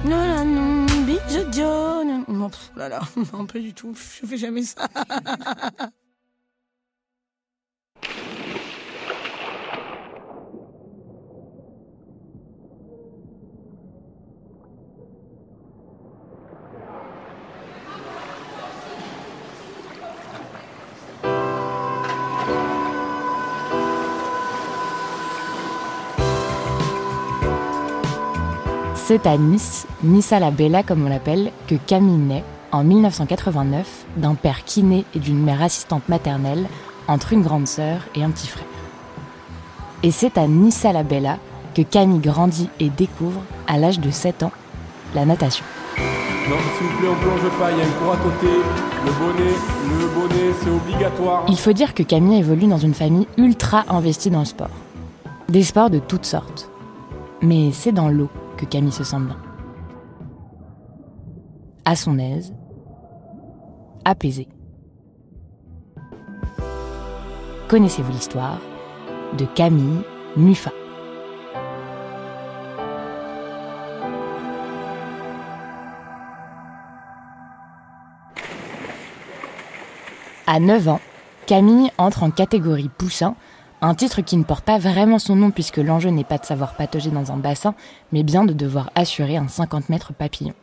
Non, non, bisous, John. Non, là, non, pas du tout. Je fais jamais ça. C'est à Nice, Nissa-la-Bella comme on l'appelle, que Camille naît, en 1989, d'un père kiné et d'une mère assistante maternelle, entre une grande sœur et un petit frère. Et c'est à Nissa-la-Bella que Camille grandit et découvre, à l'âge de 7 ans, la natation. Non, s'il vous plaît, on plonge pas, il y a une cour à côté, le bonnet, c'est obligatoire. Il faut dire que Camille évolue dans une famille ultra investie dans le sport. Des sports de toutes sortes. Mais c'est dans l'eau que Camille se sent bien. À son aise, apaisée. Connaissez-vous l'histoire de Camille Muffat? À 9 ans, Camille entre en catégorie poussin, un titre qui ne porte pas vraiment son nom puisque l'enjeu n'est pas de savoir patauger dans un bassin, mais bien de devoir assurer un 50 mètres papillon.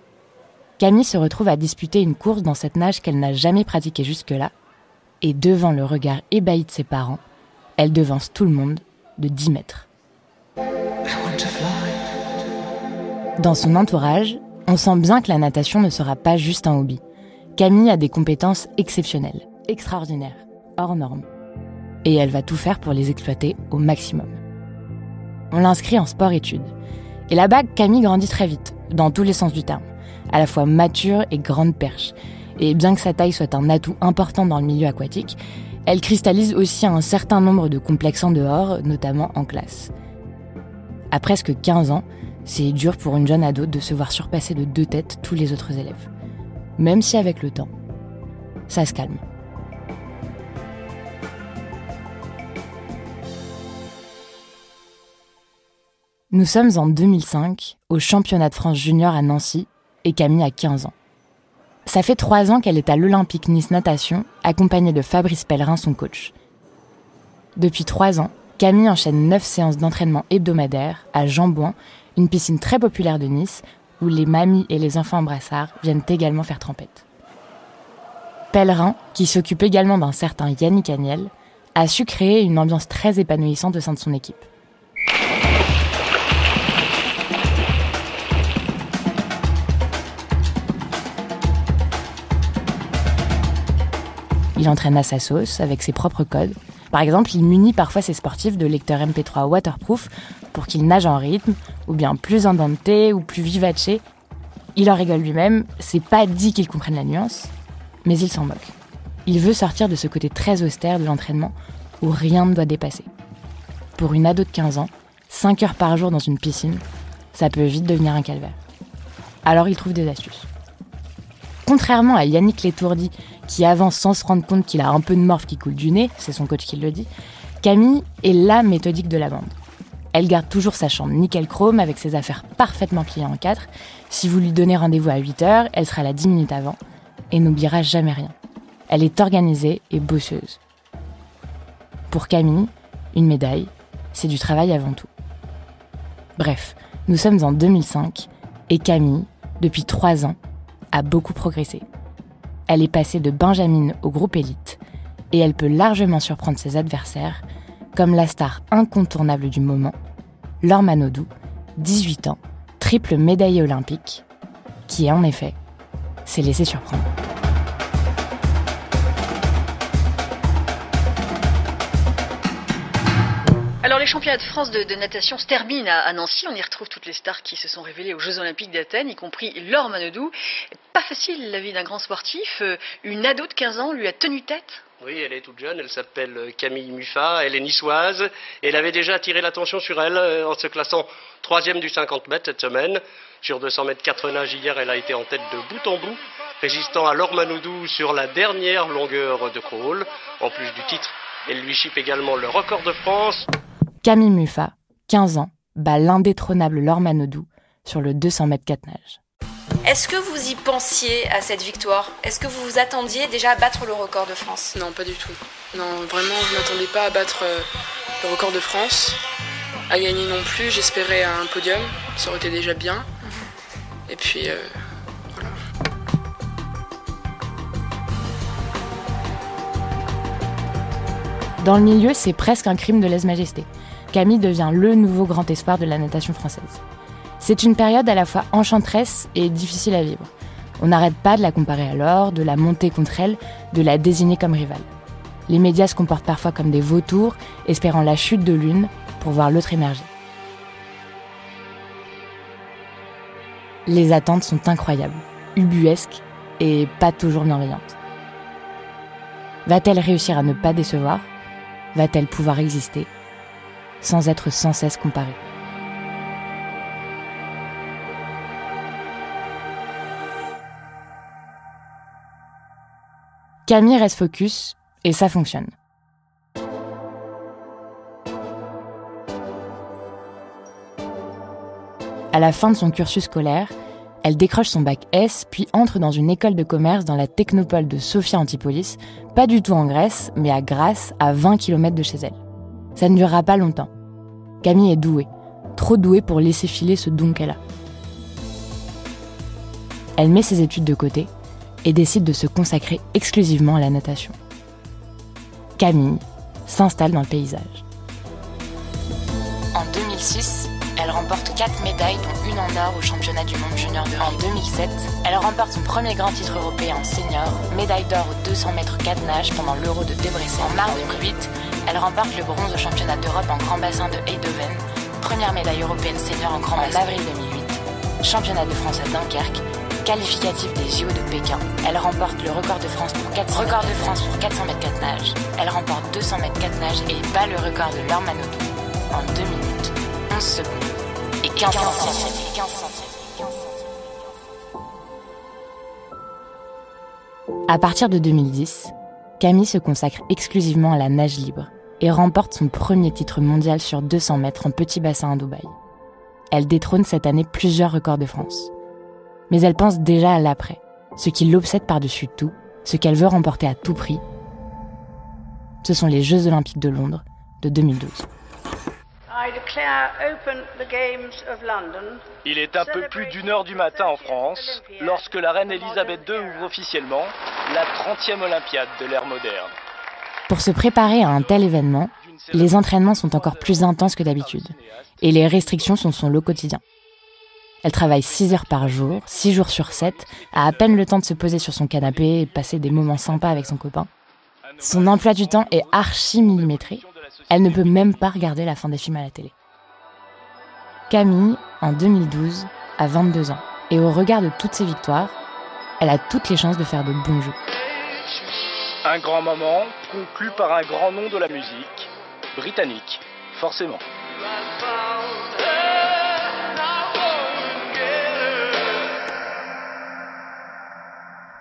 Camille se retrouve à disputer une course dans cette nage qu'elle n'a jamais pratiquée jusque-là, et devant le regard ébahi de ses parents, elle devance tout le monde de 10 mètres. Dans son entourage, on sent bien que la natation ne sera pas juste un hobby. Camille a des compétences exceptionnelles, extraordinaires, hors normes. Et elle va tout faire pour les exploiter au maximum. On l'inscrit en sport-études. Et là-bas, Camille grandit très vite, dans tous les sens du terme, à la fois mature et grande perche. Et bien que sa taille soit un atout important dans le milieu aquatique, elle cristallise aussi un certain nombre de complexes en dehors, notamment en classe. À presque 15 ans, c'est dur pour une jeune ado de se voir surpasser de 2 têtes tous les autres élèves. Même si avec le temps, ça se calme. Nous sommes en 2005, au championnat de France junior à Nancy, et Camille a 15 ans. Ça fait 3 ans qu'elle est à l'Olympique Nice Natation, accompagnée de Fabrice Pellerin, son coach. Depuis 3 ans, Camille enchaîne 9 séances d'entraînement hebdomadaires à Jean-Bouin, une piscine très populaire de Nice, où les mamies et les enfants en brassard viennent également faire trempette. Pellerin, qui s'occupe également d'un certain Yannick Agnel, a su créer une ambiance très épanouissante au sein de son équipe. Il entraîne à sa sauce, avec ses propres codes. Par exemple, il munit parfois ses sportifs de lecteurs MP3 waterproof pour qu'ils nagent en rythme, ou bien plus andante ou plus vivace. Il en rigole lui-même, c'est pas dit qu'il comprenne la nuance, mais il s'en moque. Il veut sortir de ce côté très austère de l'entraînement où rien ne doit dépasser. Pour une ado de 15 ans, 5 heures par jour dans une piscine, ça peut vite devenir un calvaire. Alors il trouve des astuces. Contrairement à Yannick l'étourdi, qui avance sans se rendre compte qu'il a un peu de morphe qui coule du nez, c'est son coach qui le dit, Camille est la méthodique de la bande. Elle garde toujours sa chambre nickel chrome avec ses affaires parfaitement pliées en 4. Si vous lui donnez rendez-vous à 8h, elle sera là 10 minutes avant et n'oubliera jamais rien. Elle est organisée et bosseuse. Pour Camille, une médaille, c'est du travail avant tout. Bref, nous sommes en 2005 et Camille, depuis 3 ans, a beaucoup progressé. Elle est passée de Benjamin au groupe élite et elle peut largement surprendre ses adversaires, comme la star incontournable du moment, Laure Manodou, 18 ans, triple médaillée olympique, qui en effet s'est laissée surprendre. Alors les championnats de France de natation se terminent à Nancy. On y retrouve toutes les stars qui se sont révélées aux Jeux Olympiques d'Athènes, y compris Laure Manodou. Pas facile la vie d'un grand sportif. Une ado de 15 ans lui a tenu tête. Oui, elle est toute jeune, elle s'appelle Camille Muffat, elle est niçoise, et elle avait déjà attiré l'attention sur elle en se classant 3e du 50 mètres cette semaine. Sur 200 mètres 4 nages hier, elle a été en tête de bout en bout, résistant à Laure Manodou sur la dernière longueur de crawl. En plus du titre, elle lui chipe également le record de France. Camille Muffat, 15 ans, bat l'indétrônable Laure Manodou sur le 200 mètres 4 nages. Est-ce que vous y pensiez à cette victoire ? Est-ce que vous vous attendiez déjà à battre le record de France ? Non, pas du tout. Non, vraiment, je ne m'attendais pas à battre le record de France. À gagner non plus, j'espérais un podium, ça aurait été déjà bien. Et puis, voilà. Dans le milieu, c'est presque un crime de lèse-majesté. Camille devient le nouveau grand espoir de la natation française. C'est une période à la fois enchanteresse et difficile à vivre. On n'arrête pas de la comparer à l'or, de la monter contre elle, de la désigner comme rivale. Les médias se comportent parfois comme des vautours, espérant la chute de l'une pour voir l'autre émerger. Les attentes sont incroyables, ubuesques et pas toujours bienveillantes. Va-t-elle réussir à ne pas décevoir ? Va-t-elle pouvoir exister sans être sans cesse comparée ? Camille reste focus et ça fonctionne. À la fin de son cursus scolaire, elle décroche son bac S, puis entre dans une école de commerce dans la technopole de Sophia Antipolis, pas du tout en Grèce, mais à Grasse, à 20 km de chez elle. Ça ne durera pas longtemps. Camille est douée, trop douée pour laisser filer ce don qu'elle a. Elle met ses études de côté et décide de se consacrer exclusivement à la natation. Camille s'installe dans le paysage. En 2006, elle remporte 4 médailles, dont une en or au championnat du monde junior de Rio. En 2007, elle remporte son premier grand titre européen senior, médaille d'or aux 200 mètres 4 nages pendant l'Euro de Debrecen. En mars 2008, elle remporte le bronze au championnat d'Europe en grand bassin de Eindhoven, première médaille européenne senior en grand bassin. En avril 2008, championnat de France à Dunkerque, qualificatif des JO de Pékin. Elle remporte le record de France pour 400 mètres 4 nages. Elle remporte 200 mètres 4 nages et bat le record de Laure Manodou en 2 minutes, 11 secondes et 15 centièmes. À partir de 2010, Camille se consacre exclusivement à la nage libre et remporte son premier titre mondial sur 200 mètres en petit bassin à Dubaï. Elle détrône cette année plusieurs records de France. Mais elle pense déjà à l'après, ce qui l'obsède par-dessus tout, ce qu'elle veut remporter à tout prix. Ce sont les Jeux Olympiques de Londres de 2012. Il est un peu plus d'1h du matin en France, lorsque la reine Elisabeth II ouvre officiellement la 30e Olympiade de l'ère moderne. Pour se préparer à un tel événement, les entraînements sont encore plus intenses que d'habitude, et les restrictions sont son lot quotidien. Elle travaille 6 heures par jour, 6 jours sur 7, a à peine le temps de se poser sur son canapé et passer des moments sympas avec son copain. Son emploi du temps est archi millimétré. Elle ne peut même pas regarder la fin des films à la télé. Camille, en 2012, a 22 ans. Et au regard de toutes ses victoires, elle a toutes les chances de faire de bons jeux. Un grand moment conclu par un grand nom de la musique, britannique, forcément.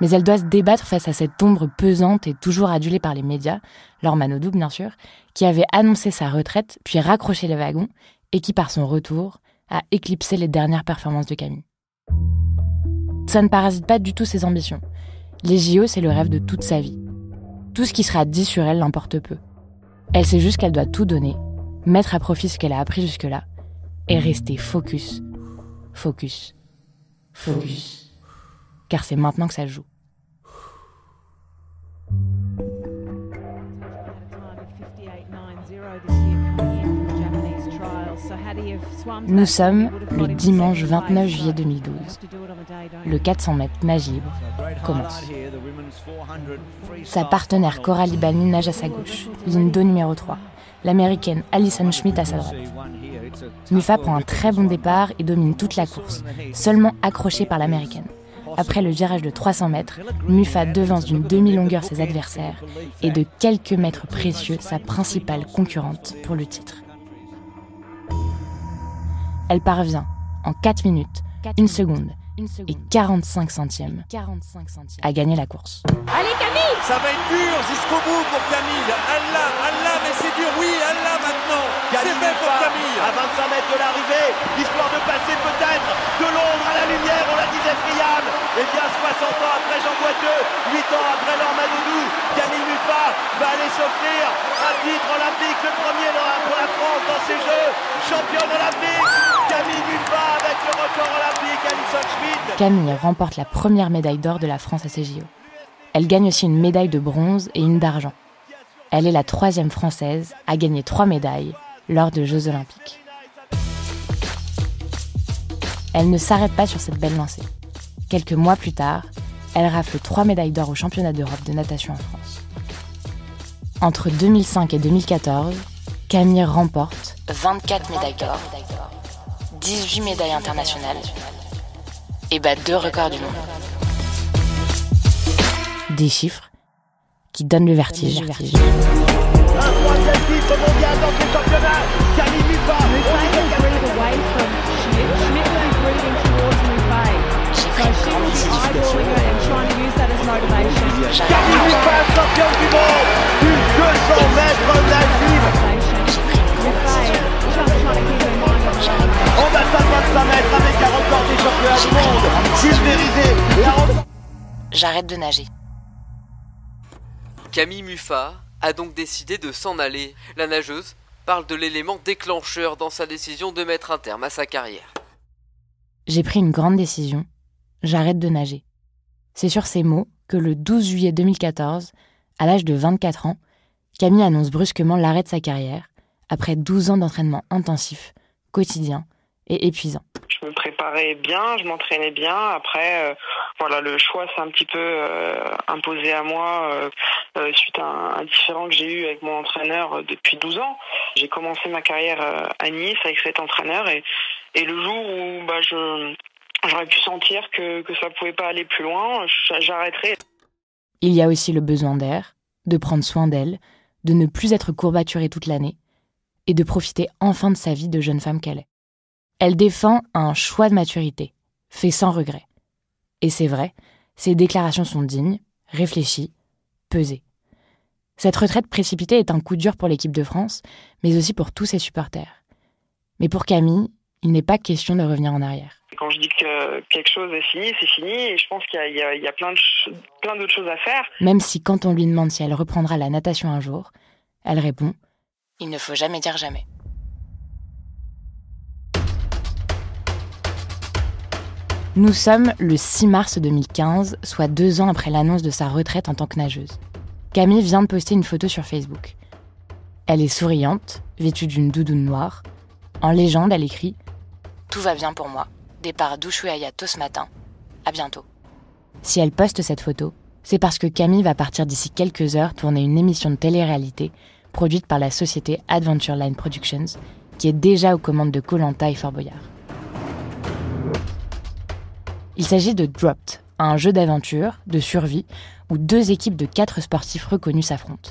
Mais elle doit se débattre face à cette ombre pesante et toujours adulée par les médias, Laure Manodou bien sûr, qui avait annoncé sa retraite puis raccroché les wagons et qui par son retour a éclipsé les dernières performances de Camille. Ça ne parasite pas du tout ses ambitions. Les JO, c'est le rêve de toute sa vie. Tout ce qui sera dit sur elle l'importe peu. Elle sait juste qu'elle doit tout donner, mettre à profit ce qu'elle a appris jusque-là et rester focus, focus, focus. Car c'est maintenant que ça joue. Nous sommes le dimanche 29 juillet 2012. Le 400 mètres nage libre commence. Sa partenaire Coralie Balmy nage à sa gauche, ligne d'eau numéro 3. L'américaine Alison Schmidt à sa droite. Mufa prend un très bon départ et domine toute la course, seulement accrochée par l'américaine. Après le virage de 300 mètres, Mufa devance d'une demi-longueur ses adversaires et de quelques mètres précieux sa principale concurrente pour le titre. Elle parvient, en 4 minutes, 1 seconde et 45 centièmes à gagner la course. Allez Camille! Ça va être dur jusqu'au bout pour Camille. Allah, mais c'est dur, oui, Allah maintenant. C'est fait pour Camille. À 25 mètres de l'arrivée, histoire de passer peut-être aller s'offrir un titre olympique, le premier pour la France dans ces Jeux, championne olympique. Camille Muffat avec le record olympique, Alison Schmidt. Camille remporte la première médaille d'or de la France à ces JO. Elle gagne aussi une médaille de bronze et une d'argent. Elle est la 3e Française à gagner 3 médailles lors de Jeux olympiques. Elle ne s'arrête pas sur cette belle lancée. Quelques mois plus tard, elle rafle 3 médailles d'or au championnat d'Europe de natation en France. Entre 2005 et 2014, Camille remporte 24 médailles d'or, 18 médailles internationales et bat 2 records du monde. Des chiffres qui donnent le vertige. Un 3e titre mondial dans ce championnat. Camille Muffat. Camille Muffat, championne du monde du 200 mètres nage en bassin de 25 mètres avec un record des championnats du monde pulvérisé. J'arrête de nager. Camille Muffat a donc décidé de s'en aller. La nageuse parle de l'élément déclencheur dans sa décision de mettre un terme à sa carrière. J'ai pris une grande décision. J'arrête de nager. C'est sur ces mots que le 12 juillet 2014, à l'âge de 24 ans, Camille annonce brusquement l'arrêt de sa carrière après 12 ans d'entraînement intensif, quotidien et épuisant. Je me préparais bien, je m'entraînais bien. Après, le choix s'est un petit peu imposé à moi suite à un différend que j'ai eu avec mon entraîneur depuis 12 ans. J'ai commencé ma carrière à Nice avec cet entraîneur et le jour où j'aurais pu sentir que ça pouvait pas aller plus loin, j'arrêterais. Il y a aussi le besoin d'air, de prendre soin d'elle, de ne plus être courbaturée toute l'année et de profiter enfin de sa vie de jeune femme qu'elle est. Elle défend un choix de maturité, fait sans regret. Et c'est vrai, ses déclarations sont dignes, réfléchies, pesées. Cette retraite précipitée est un coup dur pour l'équipe de France, mais aussi pour tous ses supporters. Mais pour Camille, il n'est pas question de revenir en arrière. Quand je dis que quelque chose est fini, c'est fini, et je pense qu'il y a plein d'autres choses à faire. Même si quand on lui demande si elle reprendra la natation un jour, elle répond « Il ne faut jamais dire jamais ». Nous sommes le 6 mars 2015, soit 2 ans après l'annonce de sa retraite en tant que nageuse. Camille vient de poster une photo sur Facebook. Elle est souriante, vêtue d'une doudoune noire. En légende, elle écrit « Tout va bien pour moi. Départ d'Ushuaïa tôt ce matin. À bientôt ». Si elle poste cette photo, c'est parce que Camille va partir d'ici quelques heures tourner une émission de télé-réalité produite par la société Adventure Line Productions, qui est déjà aux commandes de Koh-Lanta et Fort Boyard. Il s'agit de Dropped, un jeu d'aventure, de survie, où 2 équipes de 4 sportifs reconnus s'affrontent.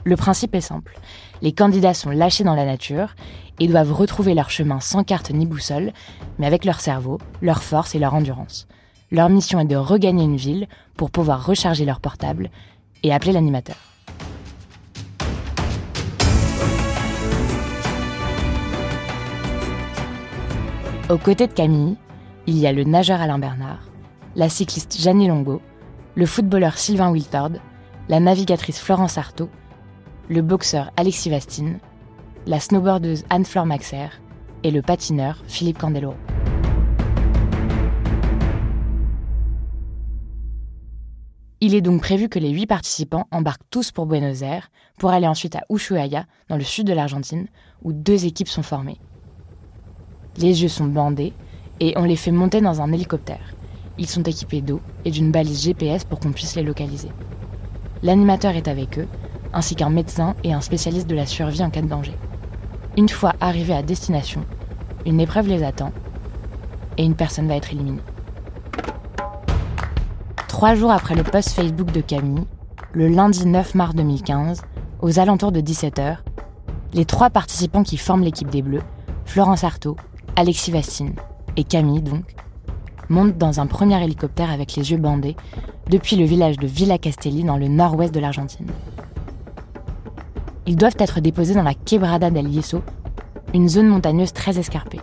Le principe est simple. Les candidats sont lâchés dans la nature et doivent retrouver leur chemin sans carte ni boussole, mais avec leur cerveau, leur force et leur endurance. Leur mission est de regagner une ville pour pouvoir recharger leur portable et appeler l'animateur. Aux côtés de Camille, il y a le nageur Alain Bernard, la cycliste Jeannie Longo, le footballeur Sylvain Wiltord, la navigatrice Florence Artaud, le boxeur Alexis Vastine, la snowboardeuse Anne-Fleur Maxer et le patineur Philippe Candeloro. Il est donc prévu que les 8 participants embarquent tous pour Buenos Aires pour aller ensuite à Ushuaia, dans le sud de l'Argentine, où 2 équipes sont formées. Les yeux sont bandés et on les fait monter dans un hélicoptère. Ils sont équipés d'eau et d'une balise GPS pour qu'on puisse les localiser. L'animateur est avec eux, ainsi qu'un médecin et un spécialiste de la survie en cas de danger. Une fois arrivés à destination, une épreuve les attend et une personne va être éliminée. 3 jours après le post Facebook de Camille, le lundi 9 mars 2015, aux alentours de 17h, les 3 participants qui forment l'équipe des Bleus, Florence Artaud, Alexis Vastine et Camille donc, montent dans un premier hélicoptère avec les yeux bandés depuis le village de Villa Castelli dans le nord-ouest de l'Argentine. Ils doivent être déposés dans la Quebrada del Yeso, une zone montagneuse très escarpée.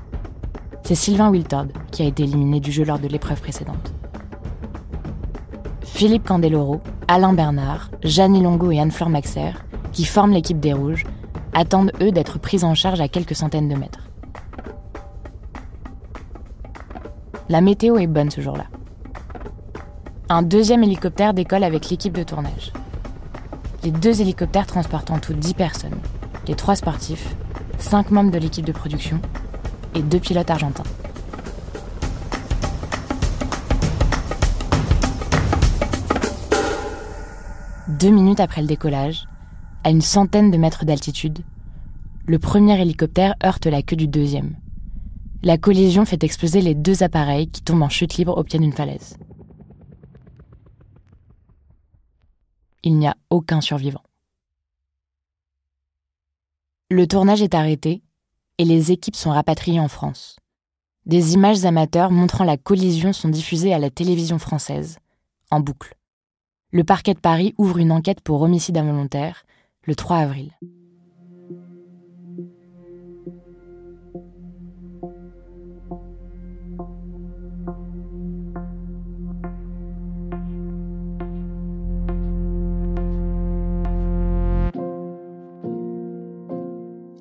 C'est Sylvain Wiltord qui a été éliminé du jeu lors de l'épreuve précédente. Philippe Candeloro, Alain Bernard, Jeannie Longo et Anne-Fleur Maxer qui forment l'équipe des Rouges, attendent eux d'être pris en charge à quelques centaines de mètres. La météo est bonne ce jour-là. Un deuxième hélicoptère décolle avec l'équipe de tournage. Les 2 hélicoptères transportent en tout 10 personnes, les 3 sportifs, 5 membres de l'équipe de production et 2 pilotes argentins. Deux minutes après le décollage, à une centaine de mètres d'altitude, le premier hélicoptère heurte la queue du deuxième. La collision fait exploser les 2 appareils qui tombent en chute libre au pied d'une falaise. Il n'y a aucun survivant. Le tournage est arrêté et les équipes sont rapatriées en France. Des images amateurs montrant la collision sont diffusées à la télévision française, en boucle. Le parquet de Paris ouvre une enquête pour homicide involontaire le 3 avril.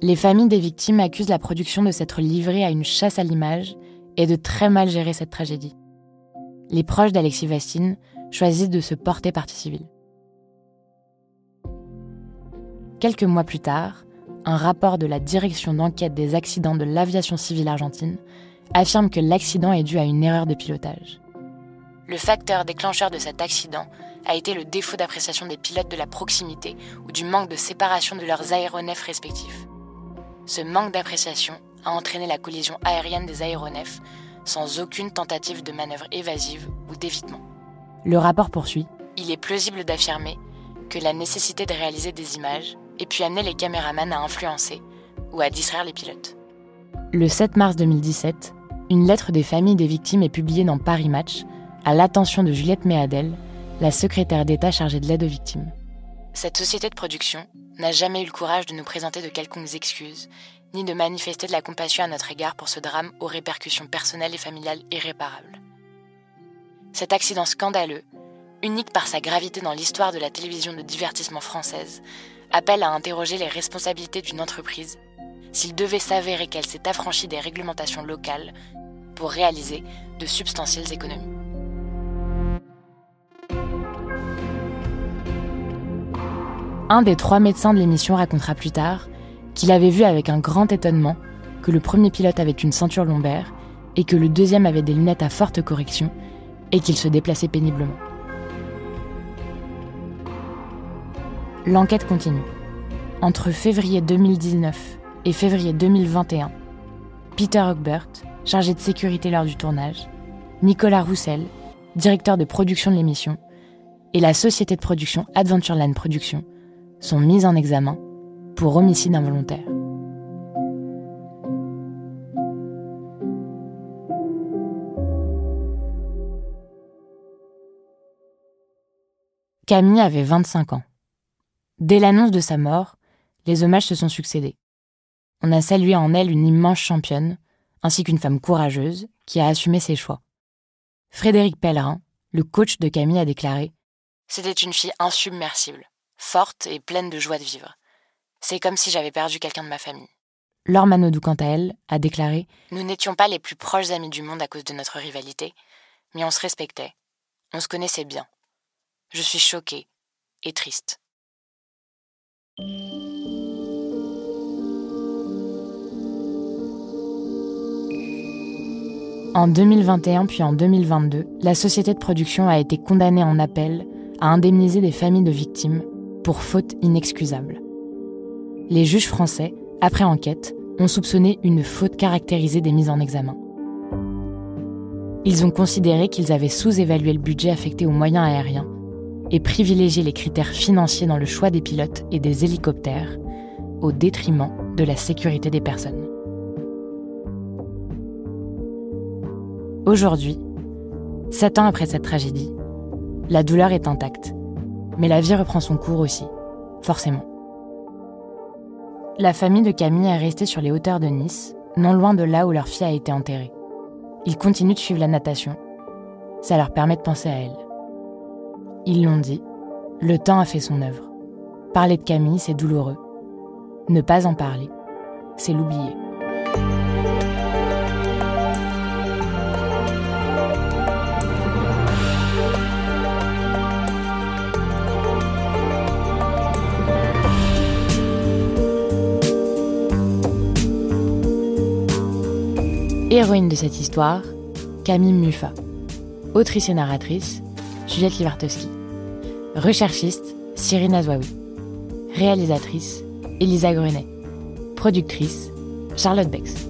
Les familles des victimes accusent la production de s'être livrée à une chasse à l'image et de très mal gérer cette tragédie. Les proches d'Alexis Vastine choisissent de se porter partie civile. Quelques mois plus tard, un rapport de la Direction d'enquête des accidents de l'aviation civile argentine affirme que l'accident est dû à une erreur de pilotage. Le facteur déclencheur de cet accident a été le défaut d'appréciation des pilotes de la proximité ou du manque de séparation de leurs aéronefs respectifs. Ce manque d'appréciation a entraîné la collision aérienne des aéronefs sans aucune tentative de manœuvre évasive ou d'évitement. Le rapport poursuit. Il est plausible d'affirmer que la nécessité de réaliser des images ait pu amener les caméramans à influencer ou à distraire les pilotes. Le 7 mars 2017, une lettre des familles des victimes est publiée dans Paris Match à l'attention de Juliette Méadel, la secrétaire d'État chargée de l'aide aux victimes. Cette société de production n'a jamais eu le courage de nous présenter de quelconques excuses, ni de manifester de la compassion à notre égard pour ce drame aux répercussions personnelles et familiales irréparables. Cet accident scandaleux, unique par sa gravité dans l'histoire de la télévision de divertissement française, appelle à interroger les responsabilités d'une entreprise s'il devait s'avérer qu'elle s'est affranchie des réglementations locales pour réaliser de substantielles économies. Un des 3 médecins de l'émission racontera plus tard qu'il avait vu avec un grand étonnement que le premier pilote avait une ceinture lombaire et que le deuxième avait des lunettes à forte correction et qu'il se déplaçait péniblement. L'enquête continue. Entre février 2019 et février 2021, Peter Hochbert, chargé de sécurité lors du tournage, Nicolas Roussel, directeur de production de l'émission, et la société de production Adventureland Productions sont mis en examen pour homicide involontaire. Camille avait 25 ans. Dès l'annonce de sa mort, les hommages se sont succédés. On a salué en elle une immense championne, ainsi qu'une femme courageuse qui a assumé ses choix. Frédéric Pellerin, le coach de Camille, a déclaré « C'était une fille insubmersible, forte et pleine de joie de vivre. C'est comme si j'avais perdu quelqu'un de ma famille. » Laure Manodou, quant à elle, a déclaré « Nous n'étions pas les plus proches amis du monde à cause de notre rivalité, mais on se respectait, on se connaissait bien. Je suis choquée et triste. » En 2021 puis en 2022, la société de production a été condamnée en appel à indemniser des familles de victimes pour faute inexcusable. Les juges français, après enquête, ont soupçonné une faute caractérisée des mises en examen. Ils ont considéré qu'ils avaient sous-évalué le budget affecté aux moyens aériens et privilégié les critères financiers dans le choix des pilotes et des hélicoptères au détriment de la sécurité des personnes. Aujourd'hui, 7 ans après cette tragédie, la douleur est intacte, mais la vie reprend son cours aussi, forcément. La famille de Camille est restée sur les hauteurs de Nice, non loin de là où leur fille a été enterrée. Ils continuent de suivre la natation. Ça leur permet de penser à elle. Ils l'ont dit, le temps a fait son œuvre. Parler de Camille, c'est douloureux. Ne pas en parler, c'est l'oublier. Héroïne de cette histoire, Camille Muffat. Autrice et narratrice, Juliette Livartowski. Recherchiste, Cyrine Azouaoui. Réalisatrice, Elisa Grenet. Productrice, Charlotte Bex.